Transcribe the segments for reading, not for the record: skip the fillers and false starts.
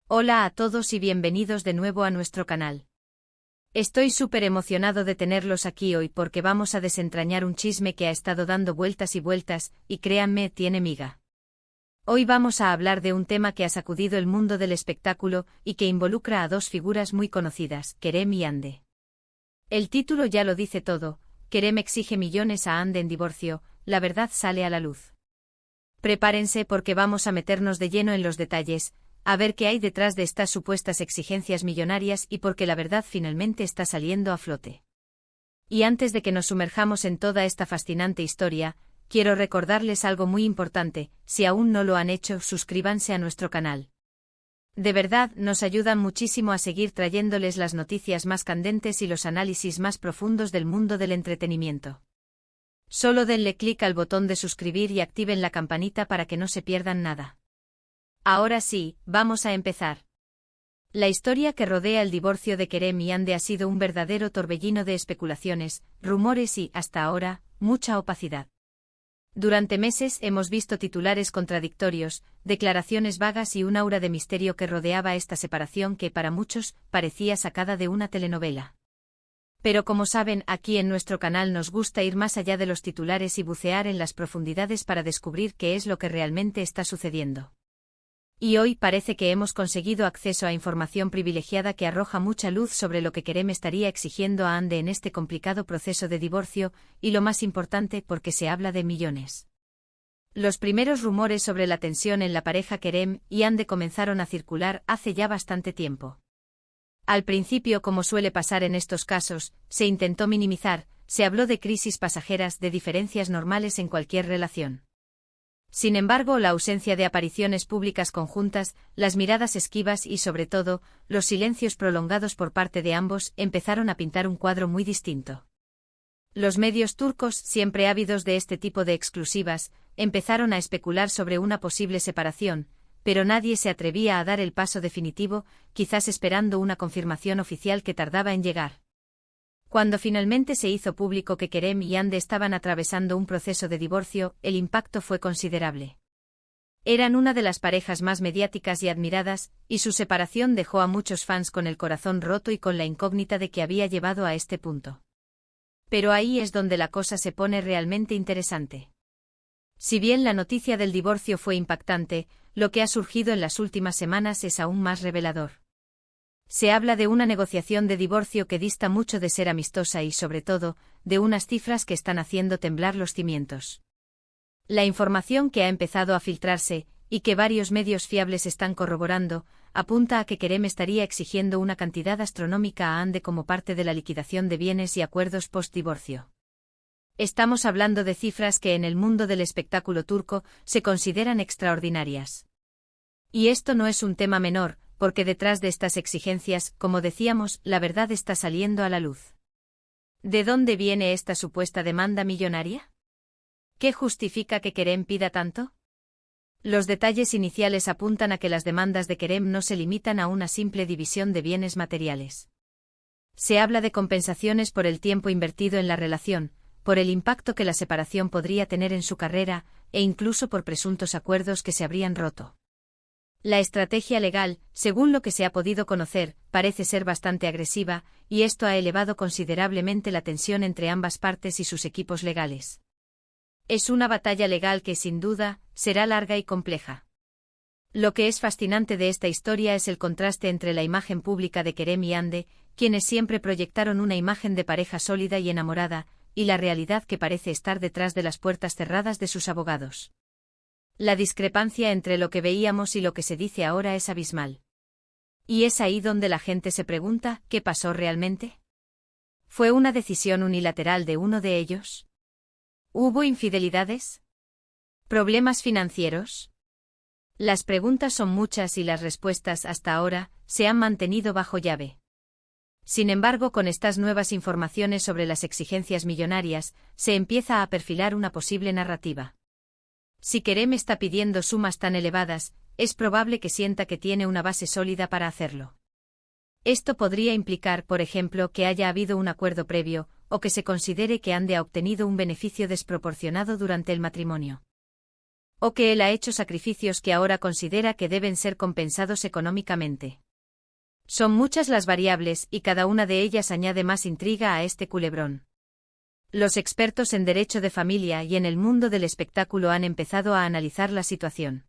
Hola a todos y bienvenidos de nuevo a nuestro canal. Estoy súper emocionado de tenerlos aquí hoy porque vamos a desentrañar un chisme que ha estado dando vueltas y vueltas, y créanme, tiene miga. Hoy vamos a hablar de un tema que ha sacudido el mundo del espectáculo y que involucra a dos figuras muy conocidas, Kerem y Hande. El título ya lo dice todo: Kerem exige millones a Hande en divorcio, la verdad sale a la luz. Prepárense porque vamos a meternos de lleno en los detalles, a ver qué hay detrás de estas supuestas exigencias millonarias y porque la verdad finalmente está saliendo a flote. Y antes de que nos sumerjamos en toda esta fascinante historia, quiero recordarles algo muy importante: si aún no lo han hecho, suscríbanse a nuestro canal. De verdad, nos ayudan muchísimo a seguir trayéndoles las noticias más candentes y los análisis más profundos del mundo del entretenimiento. Solo denle clic al botón de suscribir y activen la campanita para que no se pierdan nada. Ahora sí, vamos a empezar. La historia que rodea el divorcio de Kerem y Hande ha sido un verdadero torbellino de especulaciones, rumores y, hasta ahora, mucha opacidad. Durante meses hemos visto titulares contradictorios, declaraciones vagas y un aura de misterio que rodeaba esta separación que, para muchos, parecía sacada de una telenovela. Pero como saben, aquí en nuestro canal nos gusta ir más allá de los titulares y bucear en las profundidades para descubrir qué es lo que realmente está sucediendo. Y hoy parece que hemos conseguido acceso a información privilegiada que arroja mucha luz sobre lo que Kerem estaría exigiendo a Hande en este complicado proceso de divorcio, y lo más importante, porque se habla de millones. Los primeros rumores sobre la tensión en la pareja Kerem y Hande comenzaron a circular hace ya bastante tiempo. Al principio, como suele pasar en estos casos, se intentó minimizar, se habló de crisis pasajeras, de diferencias normales en cualquier relación. Sin embargo, la ausencia de apariciones públicas conjuntas, las miradas esquivas y, sobre todo, los silencios prolongados por parte de ambos empezaron a pintar un cuadro muy distinto. Los medios turcos, siempre ávidos de este tipo de exclusivas, empezaron a especular sobre una posible separación, pero nadie se atrevía a dar el paso definitivo, quizás esperando una confirmación oficial que tardaba en llegar. Cuando finalmente se hizo público que Kerem y Hande estaban atravesando un proceso de divorcio, el impacto fue considerable. Eran una de las parejas más mediáticas y admiradas, y su separación dejó a muchos fans con el corazón roto y con la incógnita de qué había llevado a este punto. Pero ahí es donde la cosa se pone realmente interesante. Si bien la noticia del divorcio fue impactante, lo que ha surgido en las últimas semanas es aún más revelador. Se habla de una negociación de divorcio que dista mucho de ser amistosa y, sobre todo, de unas cifras que están haciendo temblar los cimientos. La información que ha empezado a filtrarse, y que varios medios fiables están corroborando, apunta a que Kerem estaría exigiendo una cantidad astronómica a Hande como parte de la liquidación de bienes y acuerdos post-divorcio. Estamos hablando de cifras que en el mundo del espectáculo turco se consideran extraordinarias. Y esto no es un tema menor, porque detrás de estas exigencias, como decíamos, la verdad está saliendo a la luz. ¿De dónde viene esta supuesta demanda millonaria? ¿Qué justifica que Kerem pida tanto? Los detalles iniciales apuntan a que las demandas de Kerem no se limitan a una simple división de bienes materiales. Se habla de compensaciones por el tiempo invertido en la relación, por el impacto que la separación podría tener en su carrera, e incluso por presuntos acuerdos que se habrían roto. La estrategia legal, según lo que se ha podido conocer, parece ser bastante agresiva, y esto ha elevado considerablemente la tensión entre ambas partes y sus equipos legales. Es una batalla legal que, sin duda, será larga y compleja. Lo que es fascinante de esta historia es el contraste entre la imagen pública de Kerem y Hande, quienes siempre proyectaron una imagen de pareja sólida y enamorada, y la realidad que parece estar detrás de las puertas cerradas de sus abogados. La discrepancia entre lo que veíamos y lo que se dice ahora es abismal. Y es ahí donde la gente se pregunta, ¿qué pasó realmente? ¿Fue una decisión unilateral de uno de ellos? ¿Hubo infidelidades? ¿Problemas financieros? Las preguntas son muchas y las respuestas hasta ahora se han mantenido bajo llave. Sin embargo, con estas nuevas informaciones sobre las exigencias millonarias, se empieza a perfilar una posible narrativa. Si Kerem está pidiendo sumas tan elevadas, es probable que sienta que tiene una base sólida para hacerlo. Esto podría implicar, por ejemplo, que haya habido un acuerdo previo, o que se considere que Hande ha obtenido un beneficio desproporcionado durante el matrimonio. O que él ha hecho sacrificios que ahora considera que deben ser compensados económicamente. Son muchas las variables y cada una de ellas añade más intriga a este culebrón. Los expertos en derecho de familia y en el mundo del espectáculo han empezado a analizar la situación.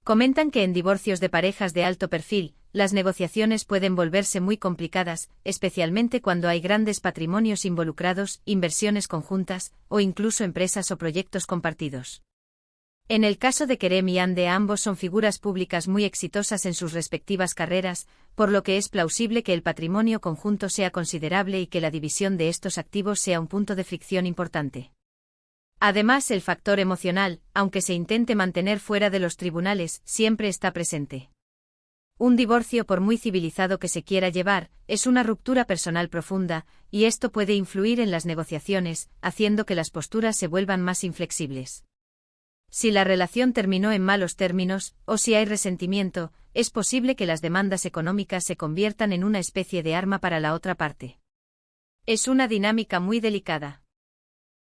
Comentan que en divorcios de parejas de alto perfil, las negociaciones pueden volverse muy complicadas, especialmente cuando hay grandes patrimonios involucrados, inversiones conjuntas, o incluso empresas o proyectos compartidos. En el caso de Kerem y Hande, ambos son figuras públicas muy exitosas en sus respectivas carreras, por lo que es plausible que el patrimonio conjunto sea considerable y que la división de estos activos sea un punto de fricción importante. Además, el factor emocional, aunque se intente mantener fuera de los tribunales, siempre está presente. Un divorcio, por muy civilizado que se quiera llevar, es una ruptura personal profunda, y esto puede influir en las negociaciones, haciendo que las posturas se vuelvan más inflexibles. Si la relación terminó en malos términos, o si hay resentimiento, es posible que las demandas económicas se conviertan en una especie de arma para la otra parte. Es una dinámica muy delicada.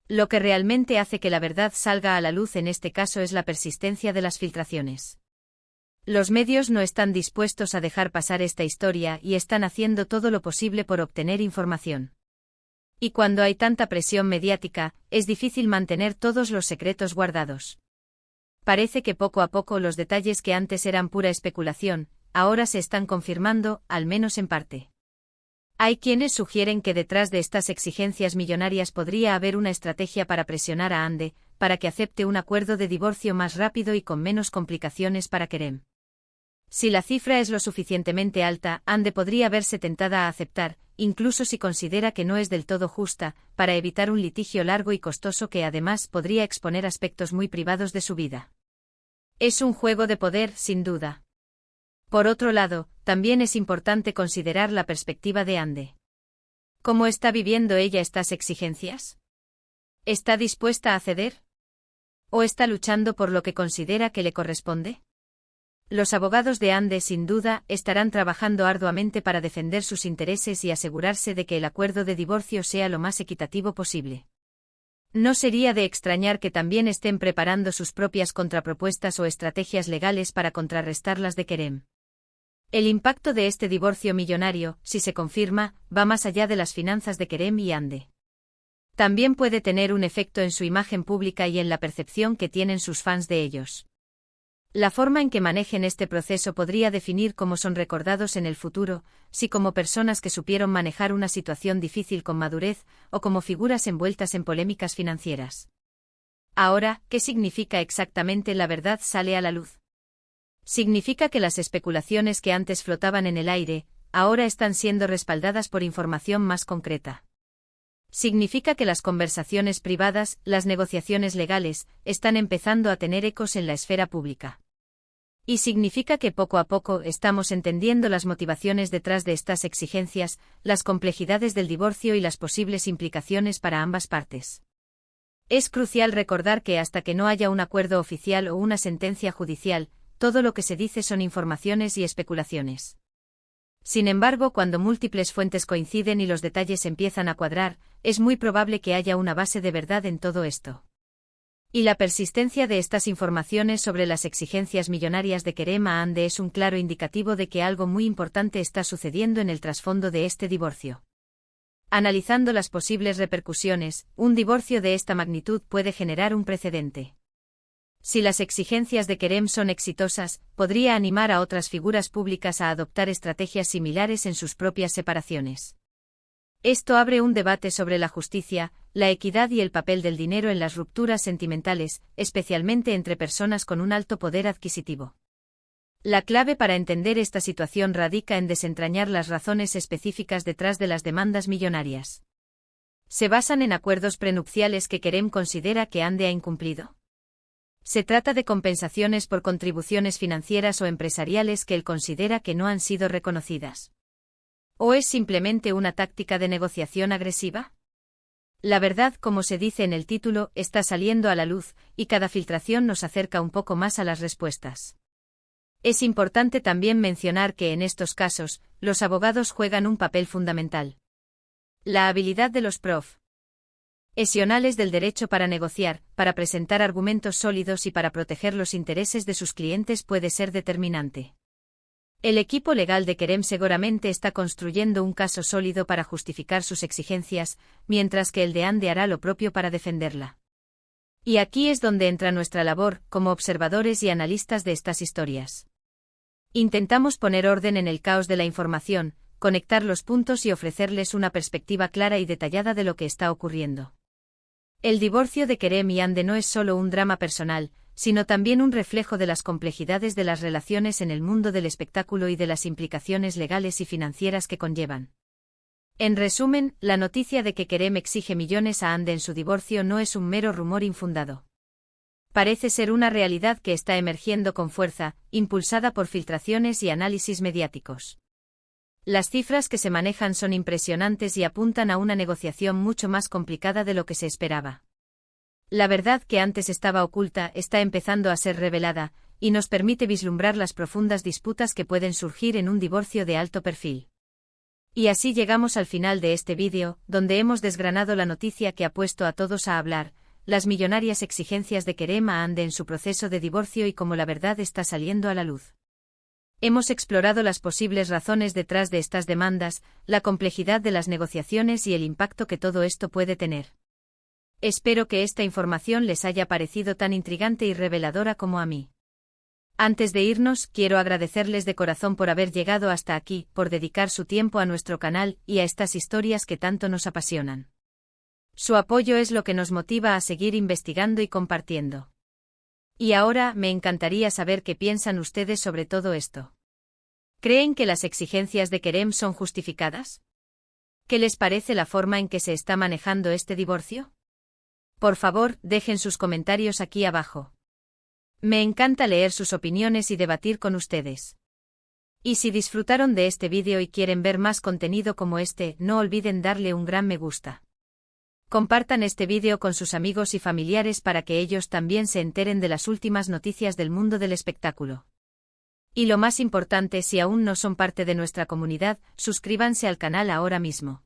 Lo que realmente hace que la verdad salga a la luz en este caso es la persistencia de las filtraciones. Los medios no están dispuestos a dejar pasar esta historia y están haciendo todo lo posible por obtener información. Y cuando hay tanta presión mediática, es difícil mantener todos los secretos guardados. Parece que poco a poco los detalles que antes eran pura especulación, ahora se están confirmando, al menos en parte. Hay quienes sugieren que detrás de estas exigencias millonarias podría haber una estrategia para presionar a Hande, para que acepte un acuerdo de divorcio más rápido y con menos complicaciones para Kerem. Si la cifra es lo suficientemente alta, Hande podría verse tentada a aceptar, incluso si considera que no es del todo justa, para evitar un litigio largo y costoso que además podría exponer aspectos muy privados de su vida. Es un juego de poder, sin duda. Por otro lado, también es importante considerar la perspectiva de Hande. ¿Cómo está viviendo ella estas exigencias? ¿Está dispuesta a ceder? ¿O está luchando por lo que considera que le corresponde? Los abogados de Hande sin duda estarán trabajando arduamente para defender sus intereses y asegurarse de que el acuerdo de divorcio sea lo más equitativo posible. No sería de extrañar que también estén preparando sus propias contrapropuestas o estrategias legales para contrarrestar las de Kerem. El impacto de este divorcio millonario, si se confirma, va más allá de las finanzas de Kerem y Hande. También puede tener un efecto en su imagen pública y en la percepción que tienen sus fans de ellos. La forma en que manejen este proceso podría definir cómo son recordados en el futuro, si como personas que supieron manejar una situación difícil con madurez, o como figuras envueltas en polémicas financieras. Ahora, ¿qué significa exactamente la verdad sale a la luz? Significa que las especulaciones que antes flotaban en el aire, ahora están siendo respaldadas por información más concreta. Significa que las conversaciones privadas, las negociaciones legales, están empezando a tener ecos en la esfera pública. Y significa que poco a poco estamos entendiendo las motivaciones detrás de estas exigencias, las complejidades del divorcio y las posibles implicaciones para ambas partes. Es crucial recordar que hasta que no haya un acuerdo oficial o una sentencia judicial, todo lo que se dice son informaciones y especulaciones. Sin embargo, cuando múltiples fuentes coinciden y los detalles empiezan a cuadrar, es muy probable que haya una base de verdad en todo esto. Y la persistencia de estas informaciones sobre las exigencias millonarias de Kerem a Hande es un claro indicativo de que algo muy importante está sucediendo en el trasfondo de este divorcio. Analizando las posibles repercusiones, un divorcio de esta magnitud puede generar un precedente. Si las exigencias de Kerem son exitosas, podría animar a otras figuras públicas a adoptar estrategias similares en sus propias separaciones. Esto abre un debate sobre la justicia, la equidad y el papel del dinero en las rupturas sentimentales, especialmente entre personas con un alto poder adquisitivo. La clave para entender esta situación radica en desentrañar las razones específicas detrás de las demandas millonarias. ¿Se basan en acuerdos prenupciales que Kerem considera que Hande ha incumplido? ¿Se trata de compensaciones por contribuciones financieras o empresariales que él considera que no han sido reconocidas? ¿O es simplemente una táctica de negociación agresiva? La verdad, como se dice en el título, está saliendo a la luz, y cada filtración nos acerca un poco más a las respuestas. Es importante también mencionar que en estos casos, los abogados juegan un papel fundamental. La habilidad de los prof. profesionales del derecho para negociar, para presentar argumentos sólidos y para proteger los intereses de sus clientes puede ser determinante. El equipo legal de Kerem seguramente está construyendo un caso sólido para justificar sus exigencias, mientras que el de Andy hará lo propio para defenderla. Y aquí es donde entra nuestra labor, como observadores y analistas de estas historias. Intentamos poner orden en el caos de la información, conectar los puntos y ofrecerles una perspectiva clara y detallada de lo que está ocurriendo. El divorcio de Kerem y Andy no es solo un drama personal, sino también un reflejo de las complejidades de las relaciones en el mundo del espectáculo y de las implicaciones legales y financieras que conllevan. En resumen, la noticia de que Kerem exige millones a Andy en su divorcio no es un mero rumor infundado. Parece ser una realidad que está emergiendo con fuerza, impulsada por filtraciones y análisis mediáticos. Las cifras que se manejan son impresionantes y apuntan a una negociación mucho más complicada de lo que se esperaba. La verdad que antes estaba oculta está empezando a ser revelada, y nos permite vislumbrar las profundas disputas que pueden surgir en un divorcio de alto perfil. Y así llegamos al final de este vídeo, donde hemos desgranado la noticia que ha puesto a todos a hablar, las millonarias exigencias de Kerem a Andy en su proceso de divorcio y cómo la verdad está saliendo a la luz. Hemos explorado las posibles razones detrás de estas demandas, la complejidad de las negociaciones y el impacto que todo esto puede tener. Espero que esta información les haya parecido tan intrigante y reveladora como a mí. Antes de irnos, quiero agradecerles de corazón por haber llegado hasta aquí, por dedicar su tiempo a nuestro canal y a estas historias que tanto nos apasionan. Su apoyo es lo que nos motiva a seguir investigando y compartiendo. Y ahora, me encantaría saber qué piensan ustedes sobre todo esto. ¿Creen que las exigencias de Kerem son justificadas? ¿Qué les parece la forma en que se está manejando este divorcio? Por favor, dejen sus comentarios aquí abajo. Me encanta leer sus opiniones y debatir con ustedes. Y si disfrutaron de este vídeo y quieren ver más contenido como este, no olviden darle un gran me gusta. Compartan este vídeo con sus amigos y familiares para que ellos también se enteren de las últimas noticias del mundo del espectáculo. Y lo más importante, si aún no son parte de nuestra comunidad, suscríbanse al canal ahora mismo.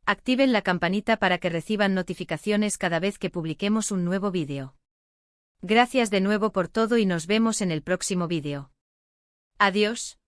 Activen la campanita para que reciban notificaciones cada vez que publiquemos un nuevo vídeo. Gracias de nuevo por todo y nos vemos en el próximo vídeo. Adiós.